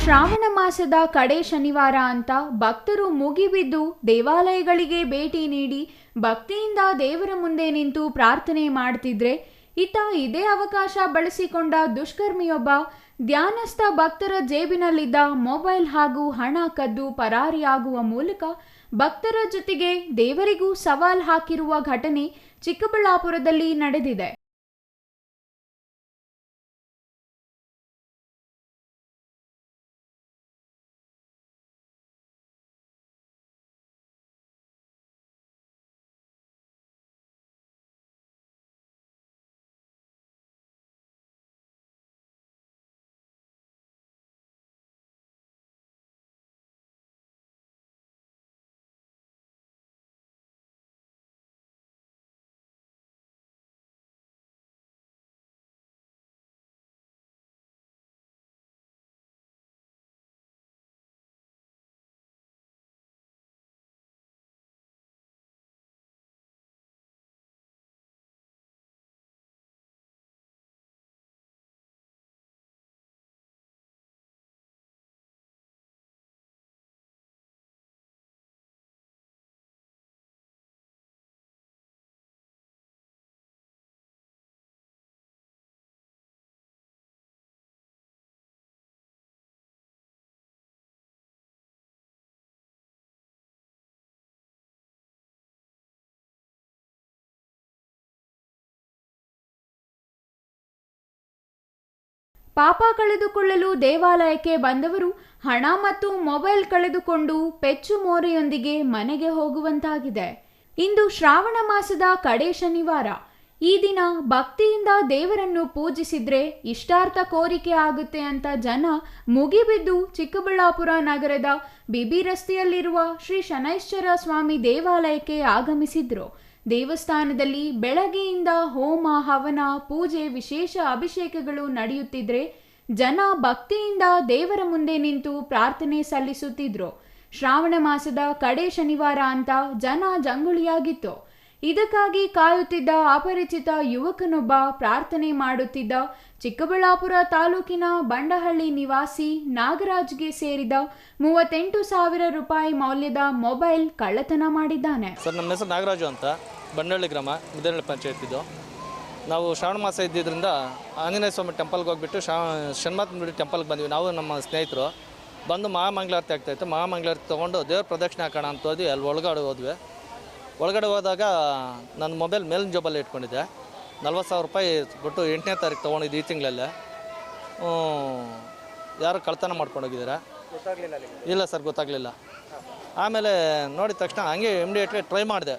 ಶ್ರಾವಣ ಮಾಸದ ಕಡೆ ಶನಿವಾರ ಅಂತ ಭಕ್ತರು ಮುಗಿಬಿದ್ದು ದೇವಾಲಯಗಳಿಗೆ ಭೇಟಿ ನೀಡಿ ಭಕ್ತಿಯಿಂದ ದೇವರ ಮುಂದೆ ನಿಂತು ಪ್ರಾರ್ಥನೆ ಮಾಡ್ತಿದ್ರೆ ಇದೇ ಅವಕಾಶ ಬಳಸಿಕೊಂಡ ದುಷ್ಕರ್ಮಿಯೊಬ್ಬ ಧ್ಯಾನಸ್ಥ ಭಕ್ತರ ಜೇಬಿನಲ್ಲಿದ್ದ ಮೊಬೈಲ್ ಹಾಗೂ ಹಣ ಕದ್ದು ಪರಾರಿಯಾಗುವ ಮೂಲಕ ಭಕ್ತರ ಜೊತೆಗೆ ದೇವರಿಗೂ ಸವಾಲ್ ಹಾಕಿರುವ ಘಟನೆ ಚಿಕ್ಕಬಳ್ಳಾಪುರದಲ್ಲಿ ನಡೆದಿದೆ. ಪಾಪ ಕಳೆದುಕೊಳ್ಳಲು ದೇವಾಲಯಕ್ಕೆ ಬಂದವರು ಹಣ ಮತ್ತು ಮೊಬೈಲ್ ಕಳೆದುಕೊಂಡು ಪೆಚ್ಚು ಮೋರೆಯೊಂದಿಗೆ ಮನೆಗೆ ಹೋಗುವಂತಾಗಿದೆ. ಇಂದು ಶ್ರಾವಣ ಮಾಸದ ಕಡೆ ಶನಿವಾರ. ಈ ದಿನ ಭಕ್ತಿಯಿಂದ ದೇವರನ್ನು ಪೂಜಿಸಿದ್ರೆ ಇಷ್ಟಾರ್ಥ ಕೋರಿಕೆ ಆಗುತ್ತೆ ಅಂತ ಜನ ಮುಗಿಬಿದ್ದು ಚಿಕ್ಕಬಳ್ಳಾಪುರ ನಗರದ ಬಿಬಿ ರಸ್ತೆಯಲ್ಲಿರುವ ಶ್ರೀ ಶನೈಶ್ಚರ ಸ್ವಾಮಿ ದೇವಾಲಯಕ್ಕೆ ಆಗಮಿಸಿದ್ರು. ದೇವಸ್ಥಾನದಲ್ಲಿ ಬೆಳಗ್ಗೆಯಿಂದ ಹೋಮ ಹವನ ಪೂಜೆ ವಿಶೇಷ ಅಭಿಷೇಕಗಳು ನಡೆಯುತ್ತಿದ್ರೆ ಜನ ಭಕ್ತಿಯಿಂದ ದೇವರ ಮುಂದೆ ನಿಂತು ಪ್ರಾರ್ಥನೆ ಸಲ್ಲಿಸುತ್ತಿದ್ರು. ಶ್ರಾವಣ ಮಾಸದ ಕಡೆ ಶನಿವಾರ ಅಂತ ಜನ ಜಂಗುಳಿಯಾಗಿತ್ತು. ಇದಕ್ಕಾಗಿ ಕಾಯುತ್ತಿದ್ದ ಅಪರಿಚಿತ ಯುವಕನೊಬ್ಬ ಪ್ರಾರ್ಥನೆ ಮಾಡುತ್ತಿದ್ದ ಚಿಕ್ಕಬಳ್ಳಾಪುರ ತಾಲೂಕಿನ ಬಂಡಹಳ್ಳಿ ನಿವಾಸಿ ನಾಗರಾಜ್ಗೆ ಸೇರಿದ 38,000 ರೂಪಾಯಿ ಮೌಲ್ಯದ ಮೊಬೈಲ್ ಕಳ್ಳತನ ಮಾಡಿದ್ದಾನೆ. ಸರ್, ನಮ್ಮ ಹೆಸರು ನಾಗರಾಜು ಅಂತ, ಬಂಡಹಳ್ಳಿ ಗ್ರಾಮ, ಮುದ್ದೇನಹಳ್ಳಿ ಪಂಚಾಯತ್. ಇದು ನಾವು ಶ್ರಾವಣ ಮಾಸ ಇದ್ದಿದ್ದರಿಂದ ಆಂಜನೇಯ ಸ್ವಾಮಿ ಟೆಂಪಲ್ಗೆ ಹೋಗ್ಬಿಟ್ಟು ಶನ್ಮಾತ್ಮಗುಡಿ ಟೆಂಪಲ್ಗೆ ಬಂದ್ವಿ. ನಾವು ನಮ್ಮ ಸ್ನೇಹಿತರು ಬಂದು ಮಹಾಮಂಗಳಾರತಿ ಆಗ್ತಾಯಿತ್ತು. ಮಹಾಮಂಗಳಾರತಿ ತೊಗೊಂಡು ದೇವ್ರ ಪ್ರದಕ್ಷಿಣೆ ಹಾಕೋಣ ಅಂತ ಹೋದ್ವಿ. ಅಲ್ಲಿ ಒಳಗಡೆ ಹೋದ್ವಿ. ಒಳಗಡೆ ಹೋದಾಗ ನನ್ನ ಮೊಬೈಲ್ ಮೇಲಿನ ಜೋಬಲ್ಲಿ ಇಟ್ಕೊಂಡಿದ್ದೆ. 40,000 ರೂಪಾಯಿ ಕೊಟ್ಟು 8ನೇ ತಾರೀಕು ತೊಗೊಂಡಿದ್ದು, ಈ ತಿಂಗಳಲ್ಲೇ. ಯಾರು ಕಳ್ತನ ಮಾಡ್ಕೊಂಡೋಗಿದ್ದೀರಾ? ಇಲ್ಲ ಸರ್, ಗೊತ್ತಾಗಲಿಲ್ಲ. ಆಮೇಲೆ ನೋಡಿದ ತಕ್ಷಣ ಹಂಗೆ ಇಮಿಡಿಯೇಟ್ಲಿ ಟ್ರೈ ಮಾಡಿದೆ.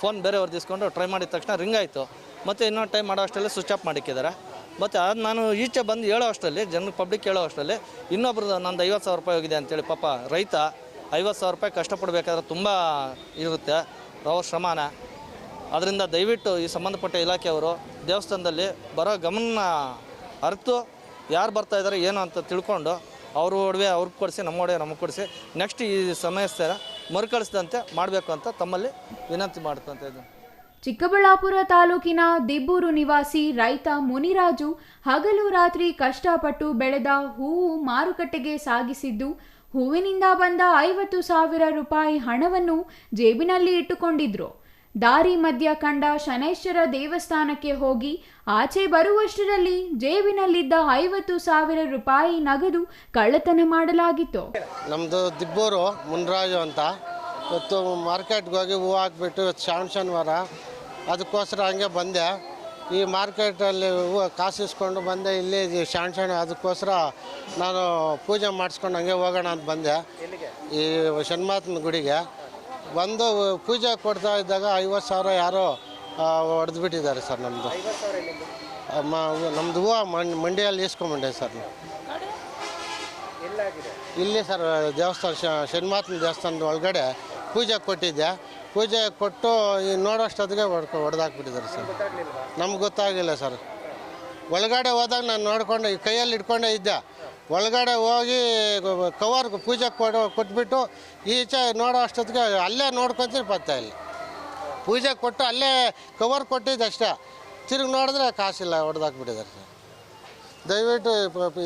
ಫೋನ್ ಬೇರೆಯವ್ರು ಇಸ್ಕೊಂಡು ಟ್ರೈ ಮಾಡಿದ ತಕ್ಷಣ ರಿಂಗ್ ಆಯಿತು. ಮತ್ತು ಇನ್ನೊಂದು ಟೈಮ್ ಮಾಡೋ ಅಷ್ಟರಲ್ಲಿ ಸ್ವಿಚ್ ಆಫ್ ಮಾಡಿಕ್ಕಿದ್ದಾರೆ. ಮತ್ತು ಅದು ನಾನು ಈಚೆ ಬಂದು ಹೇಳೋ ಅಷ್ಟರಲ್ಲಿ, ಜನರು ಪಬ್ಲಿಕ್ ಹೇಳೋ ಅಷ್ಟರಲ್ಲಿ ಇನ್ನೊಬ್ರದ್ದು ನಂದು 50,000 ರೂಪಾಯಿ ಹೋಗಿದೆ ಅಂತೇಳಿ. ಪಾಪ ರೈತ 50,000 ರೂಪಾಯಿ ಕಷ್ಟಪಡಬೇಕಾದ್ರೆ ತುಂಬ ಇರುತ್ತೆ ಅವ್ರ ಶ್ರಮಾನ. ಅದರಿಂದ ದಯವಿಟ್ಟು ಈ ಸಂಬಂಧಪಟ್ಟ ಇಲಾಖೆಯವರು ದೇವಸ್ಥಾನದಲ್ಲಿ ಬರೋ ಗಮನ ಅರಿತು ಯಾರು ಬರ್ತಾಯಿದ್ದಾರೆ ಏನು ಅಂತ ತಿಳ್ಕೊಂಡು ಅವ್ರ ಒಡವೆ ಅವ್ರಿಗೆ ಕೊಡಿಸಿ, ನಮ್ಮ ಒಡವೆ ನಮಗೆ ಕೊಡಿಸಿ, ನೆಕ್ಸ್ಟ್ ಈ ಸಮಸ್ಯೆ ಮರುಕಳಿಸಿದಂತೆ ಮಾಡಬೇಕು ಅಂತ ತಮ್ಮಲ್ಲಿ ವಿನಂತಿ ಮಾಡ್ತಾ ಇದ್ದೀನಿ. ಚಿಕ್ಕಬಳ್ಳಾಪುರ ತಾಲೂಕಿನ ದಿಬ್ಬೂರು ನಿವಾಸಿ ರೈತ ಮುನಿರಾಜು ಹಗಲು ರಾತ್ರಿ ಕಷ್ಟಪಟ್ಟು ಬೆಳೆದ ಹೂವು ಮಾರುಕಟ್ಟೆಗೆ ಸಾಗಿಸಿದ್ದು, ಹೂವಿನಿಂದ ಬಂದ 50,000 ರೂಪಾಯಿ ಹಣವನ್ನು ಜೇಬಿನಲ್ಲಿ ಇಟ್ಟುಕೊಂಡಿದ್ರು. ದಾರಿ ಮಧ್ಯ ಕಂಡ ಶನೈಶ್ಚರ ದೇವಸ್ಥಾನಕ್ಕೆ ಹೋಗಿ ಆಚೆ ಬರುವಷ್ಟರಲ್ಲಿ ಜೇಬಿನಲ್ಲಿದ್ದ 50,000 ರೂಪಾಯಿ ನಗದು ಕಳ್ಳತನ ಮಾಡಲಾಗಿತ್ತು. ನಮ್ಮದು ದಿಬ್ಬೂರು ಮುನಿರಾಜು ಅಂತ. ಇವತ್ತು ಮಾರ್ಕೆಟ್ಗೆ ಹೋಗಿ ಹೂವು ಹಾಕ್ಬಿಟ್ಟು ಶ್ರಾವಣ ಶನಿವಾರ ಅದಕ್ಕೋಸ್ಕರ ಹಂಗೆ ಬಂದೆ. ಈ ಮಾರ್ಕೆಟಲ್ಲಿ ಹೂವು ಕಾಸು ಇಸ್ಕೊಂಡು ಬಂದೆ. ಇಲ್ಲಿ ಶ್ರಾವಣ ಅದಕ್ಕೋಸ್ಕರ ನಾನು ಪೂಜೆ ಮಾಡಿಸ್ಕೊಂಡು ಹಂಗೆ ಹೋಗೋಣ ಅಂತ ಬಂದೆ ಈ ಶನ್ಮಾತ್ಮ ಗುಡಿಗೆ. ಬಂದು ಪೂಜೆ ಕೊಡ್ತಾ ಇದ್ದಾಗ 50,000 ಯಾರೋ ಹೊಡೆದ್ಬಿಟ್ಟಿದ್ದಾರೆ ಸರ್. ನಮ್ಮದು ಹೂವು ಮಂಡಿಯಲ್ಲಿ ಇಸ್ಕೊಂಬಂಡೆ ಸರ್. ಇಲ್ಲಿ ಸರ್ ದೇವಸ್ಥಾನ ಶನ್ಮಾತ್ಮ ದೇವಸ್ಥಾನದ ಒಳಗಡೆ ಪೂಜೆ ಕೊಟ್ಟಿದ್ದೆ. ಪೂಜೆ ಕೊಟ್ಟು ನೋಡೋಷ್ಟೊತ್ತಿಗೆ ಹೊಡೆದಾಕ್ಬಿಟ್ಟಿದ್ದಾರೆ ಸರ್. ನಮ್ಗೆ ಗೊತ್ತಾಗಿಲ್ಲ ಸರ್. ಒಳಗಡೆ ಹೋದಾಗ ನಾನು ನೋಡ್ಕೊಂಡು ಕೈಯಲ್ಲಿ ಇಟ್ಕೊಂಡೇ ಇದ್ದೆ. ಒಳಗಡೆ ಹೋಗಿ ಕವರ್ ಪೂಜೆ ಕೊಟ್ಬಿಟ್ಟು ಈಚೆ ನೋಡೋ ಅಷ್ಟೊತ್ತಿಗೆ ಅಲ್ಲೇ ನೋಡ್ಕೊತೀನಿ ಬರ್ತಾಯಿಲ್ಲ. ಪೂಜೆ ಕೊಟ್ಟು ಅಲ್ಲೇ ಕವರ್ ಕೊಟ್ಟಿದ್ದು ಅಷ್ಟೇ. ತಿರುಗಿ ನೋಡಿದ್ರೆ ಕಾಸಿಲ್ಲ, ಹೊಡೆದಾಕ್ಬಿಟ್ಟಿದ್ದಾರೆ ಸರ್. ದಯವಿಟ್ಟು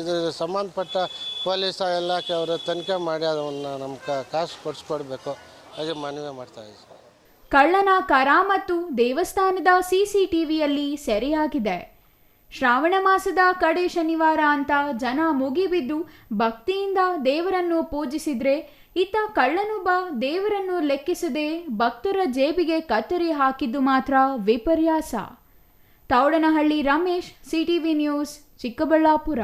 ಇದು ಸಂಬಂಧಪಟ್ಟ ಪೊಲೀಸ ಇಲಾಖೆ ಅವರು ತನಿಖೆ ಮಾಡಿ ಅದನ್ನು ನಮ್ಮ ಕಾಸು ಕೊಡಿಸ್ಕೊಡ್ಬೇಕು ಹಾಗೆ ಮನವಿ ಮಾಡ್ತಾಯಿದ್ದೀವಿ. ಕಳ್ಳನ ಕರಾಮತ್ತು ದೇವಸ್ಥಾನದ ಸಿಸಿಟಿವಿಯಲ್ಲಿ ಸೆರೆಯಾಗಿದೆ. ಶ್ರಾವಣ ಮಾಸದ ಕಡೆ ಶನಿವಾರ ಅಂತ ಜನ ಮುಗಿಬಿದ್ದು ಭಕ್ತಿಯಿಂದ ದೇವರನ್ನು ಪೂಜಿಸಿದ್ರೆ ಇತ್ತ ಕಳ್ಳನೊಬ್ಬ ದೇವರನ್ನು ಲೆಕ್ಕಿಸದೆ ಭಕ್ತರ ಜೇಬಿಗೆ ಕತ್ತರಿ ಹಾಕಿದ್ದು ಮಾತ್ರ ವಿಪರ್ಯಾಸ. Thoudanahalli Ramesh, CTV news, Chikkaballapur.